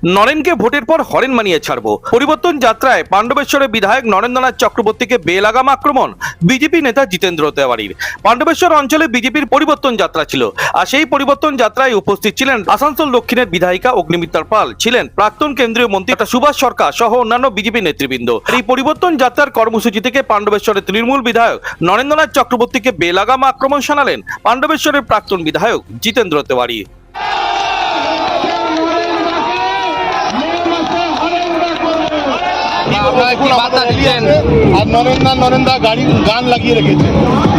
নরেনকে ভোটের পর হরেন মানিয়ে ছাড়বো। পরিবর্তন যাত্রায় পাণ্ডবেশ্বরের বিধায়ক নরেন্দ্রনাথ চক্রবর্তীকে বেলাগাম আক্রমণ বিজেপি নেতা জিতেন্দ্র তেওয়ারির। পাণ্ডবেশ্বর অঞ্চলে বিজেপির পরিবর্তন যাত্রা ছিল, আর সেই পরিবর্তন যাত্রায় উপস্থিত ছিলেন আসানসোল দক্ষিণের বিধায়িকা অগ্নিমিত্রা পাল, ছিলেন প্রাক্তন কেন্দ্রীয় মন্ত্রী সুভাষ সরকার সহ অন্যান্য বিজেপি নেতৃবৃন্দ। এই পরিবর্তন যাত্রার কর্মসূচি থেকে পাণ্ডবেশ্বরের তৃণমূল বিধায়ক নরেন্দ্রনাথ চক্রবর্তীকে বেলাগাম আক্রমণ শানালেন পাণ্ডবেশ্বরের প্রাক্তন বিধায়ক জিতেন্দ্র তেওয়ারি। আর নরেন্দা গান লাগিয়ে রেখেছে।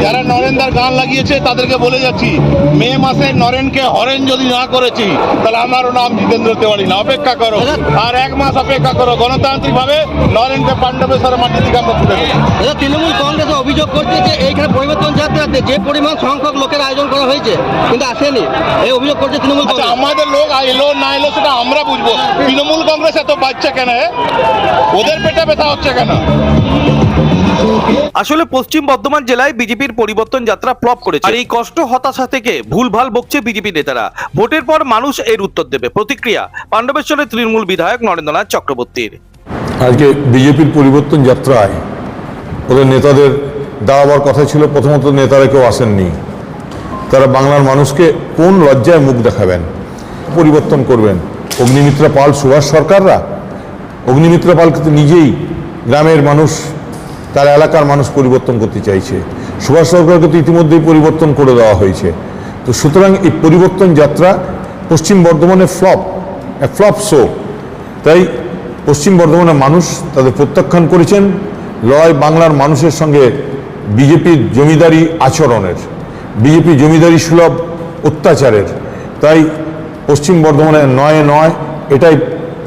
যারা নরেন্দার গান লাগিয়েছে তাদেরকে বলে যাচ্ছি, মে মাসে নরেনকে হরেন যদি না করেছি তাহলে আমারও নাম জিতেন্দ্র তেওয়ারি না। অপেক্ষা করো, আর এক মাস অপেক্ষা করো। গণতান্ত্রিক ভাবে নরেনকে পাণ্ডবেশ্বরের মাটি থেকে আমরা তুলে দেবো। তৃণমূল কংগ্রেস অভিযোগ করছে যে এইখানে পরিবর্তন যাত্রাতে যে পরিমাণ সংখ্যক লোকের আয়োজন করা হয়েছে কিন্তু আসেনি, এই অভিযোগ করছে তৃণমূল কংগ্রেস। আমাদের লোক এলো না এলো সেটা আমরা বুঝবো। তৃণমূল কংগ্রেস এত বাচ্চা কেন? ওদের পেটে ব্যথা হচ্ছে কেন? আসলে পশ্চিম বর্ধমান জেলায় বিজেপির পরিবর্তন যাত্রা ফ্লপ করেছে, আর এই কষ্ট হতাশা থেকে ভুলভাল বকছে বিজেপি নেতারা। ভোটের পর মানুষ এর উত্তর দেবে। প্রতিক্রিয়া পাণ্ডবেশ্বরের তৃণমূল বিধায়ক নরেন্দ্রনাথ চক্রবর্তীর। আজকে বিজেপির পরিবর্তন যাত্রায় ওদের নেতাদের দাঁড়াবার কথা ছিল। প্রথমত নেতারা কেউ আসেননি। তারা বাংলার মানুষকে কোন লজ্জায় মুখ দেখাবেন, পরিবর্তন করবেন? অগ্নিমিত্রা পাল, সুভাষ সরকাররা? অগ্নিমিত্রা পাল কিন্তু নিজেই গ্রামের মানুষ, তার এলাকার মানুষ পরিবর্তন করতে চাইছে। সুভাষ সরকারকে তো ইতিমধ্যেই পরিবর্তন করে দেওয়া হয়েছে। তো সুতরাং এই পরিবর্তন যাত্রা পশ্চিম বর্ধমানে ফ্লপ শো। তাই পশ্চিম বর্ধমানের মানুষ তাদের প্রত্যাখ্যান করেছেন। লড়াই বাংলার মানুষের সঙ্গে বিজেপির জমিদারি আচরণের, বিজেপি জমিদারি সুলভ অত্যাচারের। তাই পশ্চিম বর্ধমানের নয় এটাই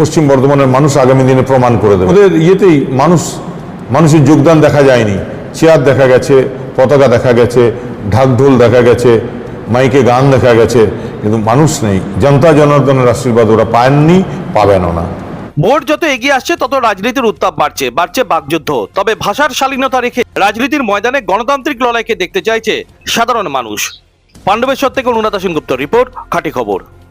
পশ্চিম বর্ধমানের মানুষ আগামী দিনে প্রমাণ করে দেবে। ওদের ইয়েতেই মানুষের যোগদান দেখা যায়নি। চেয়ার দেখা গেছে, পতাকা দেখা গেছে, ঢাকঢোল দেখা গেছে, মাইকে গান দেখা গেছে, কিন্তু মানুষ নেই। জনতা জনার্দনের আশীর্বাদ ওরা পায়ননি, পাবেনও না। ভোট যত এগিয়ে আসছে তত রাজনীতির উত্তাপ বাড়ছে বাকযুদ্ধ। তবে ভাষার শালীনতা রেখে রাজনীতির ময়দানে গণতান্ত্রিক লড়াইকে দেখতে চাইছে সাধারণ মানুষ। পাণ্ডবেশ্বর থেকে অনুরাধা সেনগুপ্ত রিপোর্ট, খাঁটি খবর।